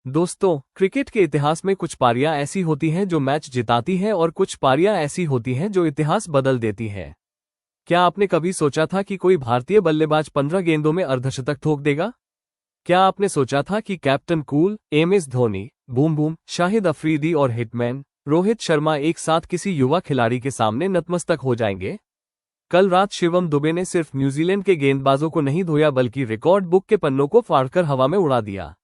दोस्तों, क्रिकेट के इतिहास में कुछ पारियां ऐसी होती हैं जो मैच जिताती हैं और कुछ पारियां ऐसी होती हैं जो इतिहास बदल देती हैं। क्या आपने कभी सोचा था कि कोई भारतीय बल्लेबाज 15 गेंदों में अर्धशतक ठोक देगा? क्या आपने सोचा था कि captain cool, MS Dhoni, boom boom, Shahid Afridi और हिटमैन रोहित शर्मा एक साथ किसी युवा खिलाड़ी के सामने नतमस्तक हो जाएंगे? कल रात शिवम दुबे ने सिर्फ न्यूजीलैंड के गेंदबाजों को नहीं धोया बल्कि रिकॉर्ड बुक के पन्नों को फाड़कर हवा में उड़ा दिया।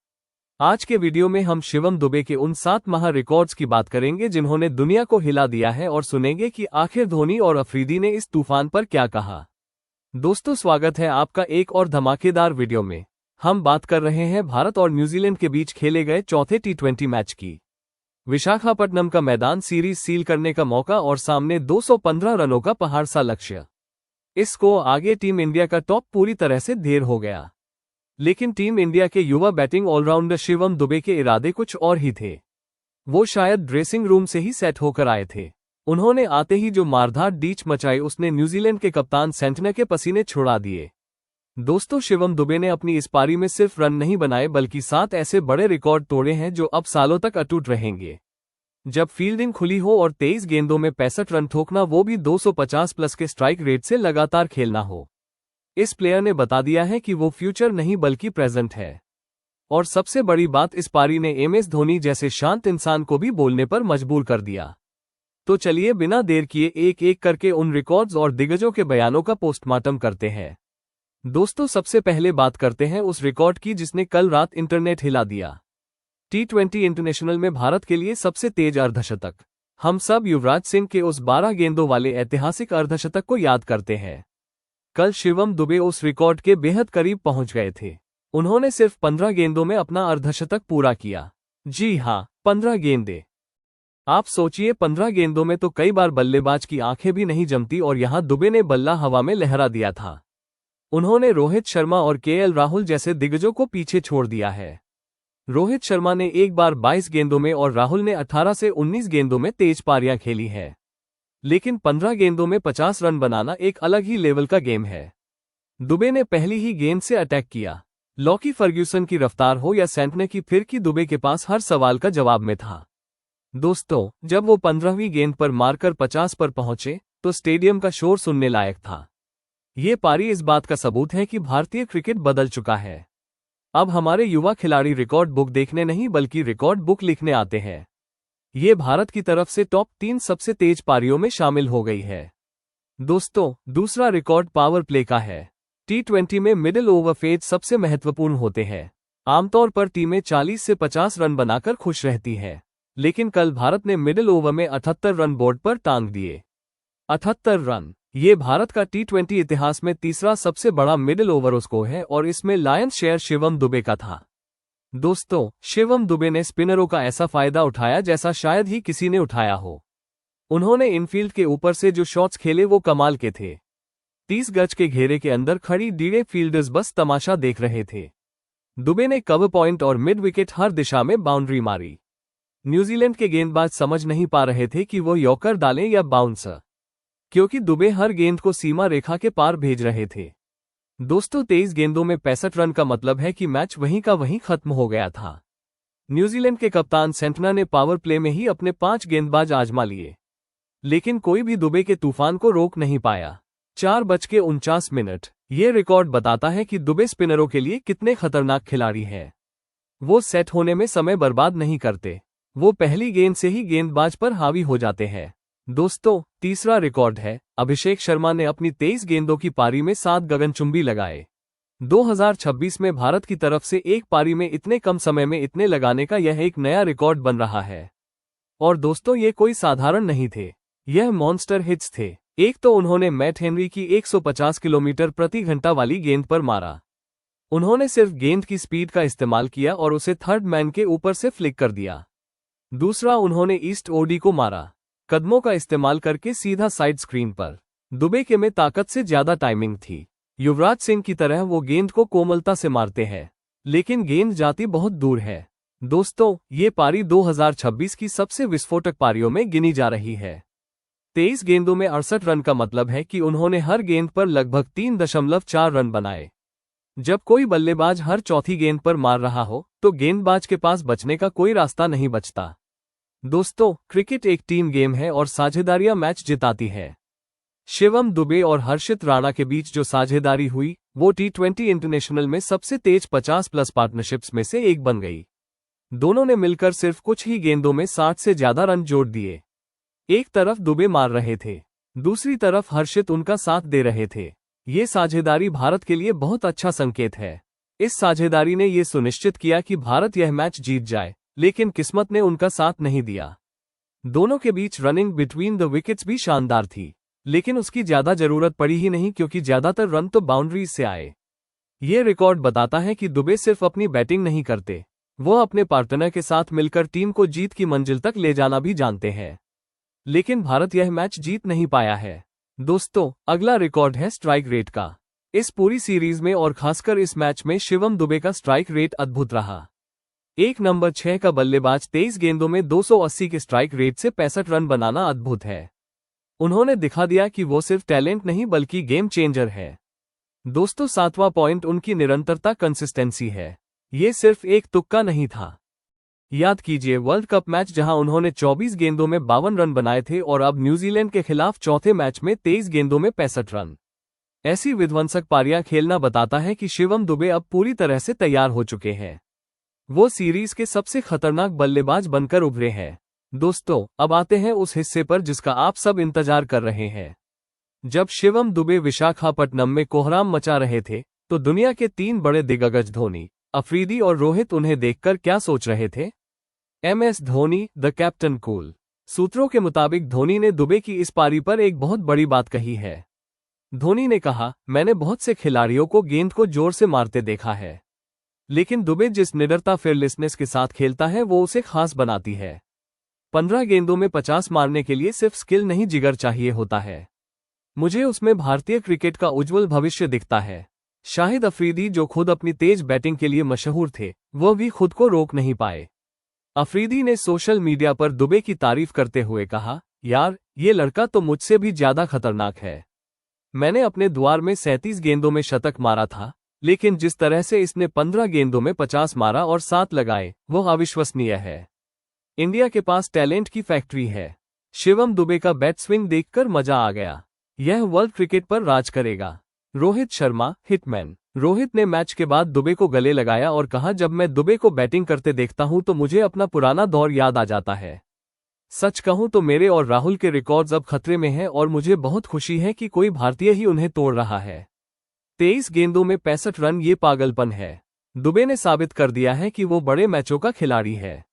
आज के वीडियो में हम शिवम दुबे के उन 7 महा रिकॉर्ड्स की बात करेंगे जिन्होंने दुनिया को हिला दिया है और सुनेंगे कि आखिर धोनी और अफरीदी ने इस तूफान पर क्या कहा। दोस्तों, स्वागत है आपका एक और धमाकेदार वीडियो में। हम बात कर रहे हैं भारत और न्यूजीलैंड के बीच खेले गए चौथे टी20 मैच की। विशाखापट्टनम का मैदान सीरीज सील करने का मौका और सामने 215 रनों का पहाड़ सा लक्ष्य। इसको आगे टीम इंडिया का टॉप पूरी तरह से ढेर हो गया। लेकिन टीम इंडिया के युवा बैटिंग ऑलराउंडर शिवम दुबे के इरादे कुछ और ही थे। वो शायद ड्रेसिंग रूम से ही सेट होकर आए थे। उन्होंने आते ही जो मारधाड़ डीच मचाई उसने न्यूजीलैंड के कप्तान सेंटनर के पसीने छुड़ा दिए। दोस्तों, शिवम दुबे ने अपनी इस पारी में सिर्फ रन नहीं बनाए बल्कि 7 ऐसे बड़े रिकॉर्ड तोड़े हैं जो अब सालों तक अटूट रहेंगे। जब फील्डिंग खुली हो और 23 गेंदों में 65 रन ठोकना, वो भी 250 प्लस के स्ट्राइक रेट से लगातार खेलना हो। इस प्लेयर ने बता दिया है कि वो फ्यूचर नहीं बल्कि प्रेजेंट है। और सबसे बड़ी बात, इस पारी ने एमएस धोनी जैसे शांत इंसान को भी बोलने पर मजबूर कर दिया। तो चलिए बिना देर किए एक एक करके उन रिकॉर्ड्स और दिग्गजों के बयानों का पोस्टमार्टम करते हैं। दोस्तों, सबसे पहले बात करते हैं उस रिकॉर्ड की जिसने कल रात इंटरनेट हिला दिया। टी20 इंटरनेशनल में भारत के लिए सबसे तेज अर्धशतक। हम सब युवराज सिंह के उस 12 गेंदों वाले ऐतिहासिक अर्धशतक को याद करते हैं। कल शिवम दुबे उस रिकॉर्ड के बेहद करीब पहुंच गए थे। उन्होंने सिर्फ 15 गेंदों में अपना अर्धशतक पूरा किया। जी हां, 15 गेंदें। आप सोचिए, 15 गेंदों में तो कई बार बल्लेबाज की आंखें भी नहीं जमती और यहां दुबे ने बल्ला हवा में लहरा दिया था। उन्होंने रोहित शर्मा और केएल राहुल जैसे दिग्गजों को पीछे छोड़ दिया है। रोहित शर्मा ने एक बार 22 गेंदों में और राहुल ने 18 से 19 गेंदों में तेज पारियां खेली है। लेकिन 15 गेंदों में 50 रन बनाना एक अलग ही लेवल का गेम है। दुबे ने पहली ही गेंद से अटैक किया। लॉकी फर्ग्यूसन की रफ्तार हो या सेंटनर की फिरकी, दुबे के पास हर सवाल का जवाब में था। दोस्तों, जब वो 15वीं गेंद पर मारकर 50 पर पहुंचे तो स्टेडियम का शोर सुनने लायक था। ये पारी इस बात का सबूत है कि भारतीय क्रिकेट बदल चुका है। अब हमारे युवा खिलाड़ी रिकॉर्ड बुक देखने नहीं बल्कि रिकॉर्ड बुक लिखने आते हैं। ये भारत की तरफ से टॉप 3 सबसे तेज पारियों में शामिल हो गई है। दोस्तों, दूसरा रिकॉर्ड पावर प्ले का है। टी20 में मिडिल ओवर फेज सबसे महत्वपूर्ण होते हैं। आमतौर पर टीमें 40 से 50 रन बनाकर खुश रहती हैं। लेकिन कल भारत ने मिडिल ओवर में 78 रन बोर्ड पर टांग दिए। 78 रन, ये भारत का टी20 इतिहास में तीसरा सबसे बड़ा मिडिल ओवर स्कोर है और इसमें लायंस शेयर शिवम दुबे का था। दोस्तों, शिवम दुबे ने स्पिनरों का ऐसा फायदा उठाया जैसा शायद ही किसी ने उठाया हो। उन्होंने इनफील्ड के ऊपर से जो शॉट्स खेले वो कमाल के थे। 30 गज के घेरे के अंदर खड़ी डीड़े फील्डर्स बस तमाशा देख रहे थे। दुबे ने कवर पॉइंट और मिड विकेट हर दिशा में बाउंड्री मारी। न्यूजीलैंड के गेंदबाज समझ नहीं पा रहे थे कि वो यॉर्कर डालें या बाउंसर, क्योंकि दुबे हर गेंद को सीमा रेखा के पार भेज रहे थे। दोस्तों, 23 गेंदों में 65 रन का मतलब है कि मैच वहीं का वहीं खत्म हो गया था। न्यूजीलैंड के कप्तान सेंटनर ने पावर प्ले में ही अपने 5 गेंदबाज आजमा लिए, लेकिन कोई भी दुबे के तूफान को रोक नहीं पाया। 4:49। ये रिकॉर्ड बताता है कि दुबे स्पिनरों के लिए कितने खतरनाक खिलाड़ी हैं। वो सेट होने में समय बर्बाद नहीं करते, वो पहली गेंद से ही गेंदबाज पर हावी हो जाते हैं। दोस्तों, तीसरा रिकॉर्ड है। अभिषेक शर्मा ने अपनी 23 गेंदों की पारी में 7 गगनचुंबी लगाए। 2026 में भारत की तरफ से एक पारी में इतने कम समय में इतने लगाने का यह एक नया रिकॉर्ड बन रहा है। और दोस्तों, ये कोई साधारण नहीं थे, यह मॉन्स्टर हिट्स थे। एक तो उन्होंने मैट हेनरी की 150 किलोमीटर प्रति घंटा वाली गेंद पर मारा। उन्होंने सिर्फ गेंद की स्पीड का इस्तेमाल किया और उसे थर्ड मैन के ऊपर से फ्लिक कर दिया। दूसरा, उन्होंने ईस्ट ओडी को मारा, कदमों का इस्तेमाल करके सीधा साइड स्क्रीन पर। दुबे के में ताकत से ज्यादा टाइमिंग थी। युवराज सिंह की तरह वो गेंद को कोमलता से मारते हैं, लेकिन गेंद जाती बहुत दूर है। दोस्तों, ये पारी 2026 की सबसे विस्फोटक पारियों में गिनी जा रही है। 23 गेंदों में 68 रन का मतलब है कि उन्होंने हर गेंद पर लगभग 3.4 रन बनाए। जब कोई बल्लेबाज हर चौथी गेंद पर मार रहा हो तो गेंदबाज के पास बचने का कोई रास्ता नहीं बचता। दोस्तों, क्रिकेट एक टीम गेम है और साझेदारियां मैच जिताती है। शिवम दुबे और हर्षित राणा के बीच जो साझेदारी हुई वो T20 इंटरनेशनल में सबसे तेज 50+ पार्टनरशिप्स में से एक बन गई। दोनों ने मिलकर सिर्फ कुछ ही गेंदों में 60 से ज्यादा रन जोड़ दिए। एक तरफ दुबे मार रहे थे, दूसरी तरफ हर्षित उनका साथ दे रहे थे। ये साझेदारी भारत के लिए बहुत अच्छा संकेत है। इस साझेदारी ने ये सुनिश्चित किया कि भारत यह मैच जीत जाए, लेकिन किस्मत ने उनका साथ नहीं दिया। दोनों के बीच रनिंग बिटवीन द विकेट्स भी शानदार थी, लेकिन उसकी ज्यादा जरूरत पड़ी ही नहीं क्योंकि ज्यादातर रन तो बाउंड्रीज से आए। ये रिकॉर्ड बताता है कि दुबे सिर्फ अपनी बैटिंग नहीं करते, वो अपने पार्टनर के साथ मिलकर टीम को जीत की मंजिल तक ले जाना भी जानते हैं। लेकिन भारत यह मैच जीत नहीं पाया है। दोस्तों, अगला रिकॉर्ड है स्ट्राइक रेट का। इस पूरी सीरीज में और खासकर इस मैच में शिवम दुबे का स्ट्राइक रेट अद्भुत रहा। एक नंबर 6 का बल्लेबाज 23 गेंदों में 280 के स्ट्राइक रेट से 65 रन बनाना अद्भुत है। उन्होंने दिखा दिया कि वो सिर्फ टैलेंट नहीं बल्कि गेम चेंजर है। दोस्तों, 7वां पॉइंट उनकी निरंतरता, कंसिस्टेंसी है। ये सिर्फ एक तुक्का नहीं था। याद कीजिए वर्ल्ड कप मैच जहां उन्होंने 24 गेंदों में 52 रन बनाए थे और अब न्यूजीलैंड के खिलाफ चौथे मैच में 23 गेंदों में 65 रन। ऐसी विध्वंसक पारियां खेलना बताता है कि शिवम दुबे अब पूरी तरह से तैयार हो चुके हैं। वो सीरीज के सबसे खतरनाक बल्लेबाज बनकर उभरे हैं। दोस्तों, अब आते हैं उस हिस्से पर जिसका आप सब इंतजार कर रहे हैं। जब शिवम दुबे विशाखापट्टनम में कोहराम मचा रहे थे तो दुनिया के 3 बड़े दिग्गज धोनी, अफरीदी और रोहित उन्हें देखकर क्या सोच रहे थे? MS Dhoni, the captain cool. सूत्रों के मुताबिक धोनी ने दुबे की इस पारी पर एक बहुत बड़ी बात कही है। धोनी ने कहा, मैंने बहुत से खिलाड़ियों को गेंद को जोर से मारते देखा है, लेकिन दुबे जिस निडरता, फेयरलेसनेस के साथ खेलता है वो उसे खास बनाती है। 15 गेंदों में 50 मारने के लिए सिर्फ स्किल नहीं, जिगर चाहिए होता है। मुझे उसमें भारतीय क्रिकेट का उज्जवल भविष्य दिखता है। शाहिद अफरीदी, जो खुद अपनी तेज बैटिंग के लिए मशहूर थे, वह भी खुद को रोक नहीं पाए। अफरीदी ने सोशल मीडिया पर दुबे की तारीफ करते हुए कहा, यार, ये लड़का तो मुझसे भी ज्यादा खतरनाक है। मैंने अपने द्वार में 37 गेंदों में शतक मारा था, लेकिन जिस तरह से इसने 15 गेंदों में 50 मारा और 7 लगाए, वो अविश्वसनीय है। इंडिया के पास टैलेंट की फैक्ट्री है। शिवम दुबे का बैट स्विंग देखकर मजा आ गया। यह वर्ल्ड क्रिकेट पर राज करेगा। रोहित शर्मा, हिटमैन। रोहित ने मैच के बाद दुबे को गले लगाया और कहा, जब मैं दुबे को बैटिंग करते देखता हूं तो मुझे अपना पुराना दौर याद आ जाता है। सच कहूं तो मेरे और राहुल के रिकॉर्ड्स अब खतरे में हैं और मुझे बहुत खुशी है कि कोई भारतीय ही उन्हें तोड़ रहा है। 23 गेंदों में 65 रन, ये पागलपन है। दुबे ने साबित कर दिया है कि वो बड़े मैचों का खिलाड़ी है।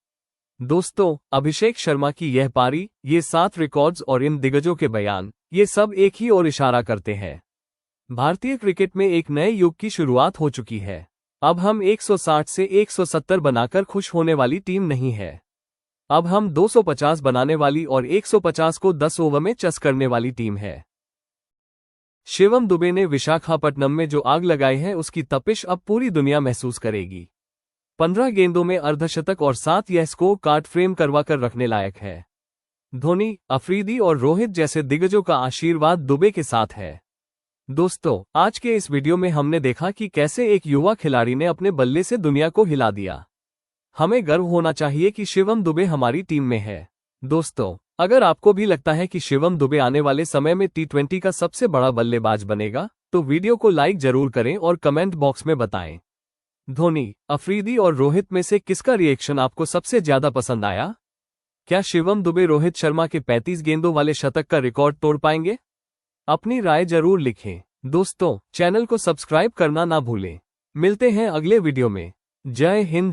दोस्तों, अभिषेक शर्मा की यह पारी, ये 7 रिकॉर्ड्स और इन दिग्गजों के बयान, ये सब एक ही ओर इशारा करते हैं। भारतीय क्रिकेट में एक नए युग की शुरुआत हो चुकी है। अब हम 160 से 170 बनाकर खुश होने वाली टीम नहीं है। अब हम 250 बनाने वाली और 150 को 10 ओवर में चस करने वाली टीम है। शिवम दुबे ने विशाखापट्टनम में जो आग लगाई है उसकी तपिश अब पूरी दुनिया महसूस करेगी। 15 गेंदों में अर्धशतक और 7 यह स्कोर कार्ड फ्रेम करवा कर रखने लायक है। धोनी, अफरीदी और रोहित जैसे दिग्गजों का आशीर्वाद दुबे के साथ है। दोस्तों, आज के इस वीडियो में हमने देखा कि कैसे एक युवा खिलाड़ी ने अपने बल्ले से दुनिया को हिला दिया। हमें गर्व होना चाहिए कि शिवम दुबे हमारी टीम में है। दोस्तों, अगर आपको भी लगता है कि शिवम दुबे आने वाले समय में T20 का सबसे बड़ा बल्लेबाज बनेगा, तो वीडियो को लाइक जरूर करें और कमेंट बॉक्स में बताएं। धोनी, अफरीदी और रोहित में से किसका रिएक्शन आपको सबसे ज्यादा पसंद आया? क्या शिवम दुबे रोहित शर्मा के 35 गेंदों वाले शतक का रिकॉर्ड तोड़ पाएंगे? अपनी राय जरूर लिखें। दोस्तों, चैनल को सब्सक्राइब करना ना भूलें। मिलते हैं अगले वीडियो में। जय हिंद।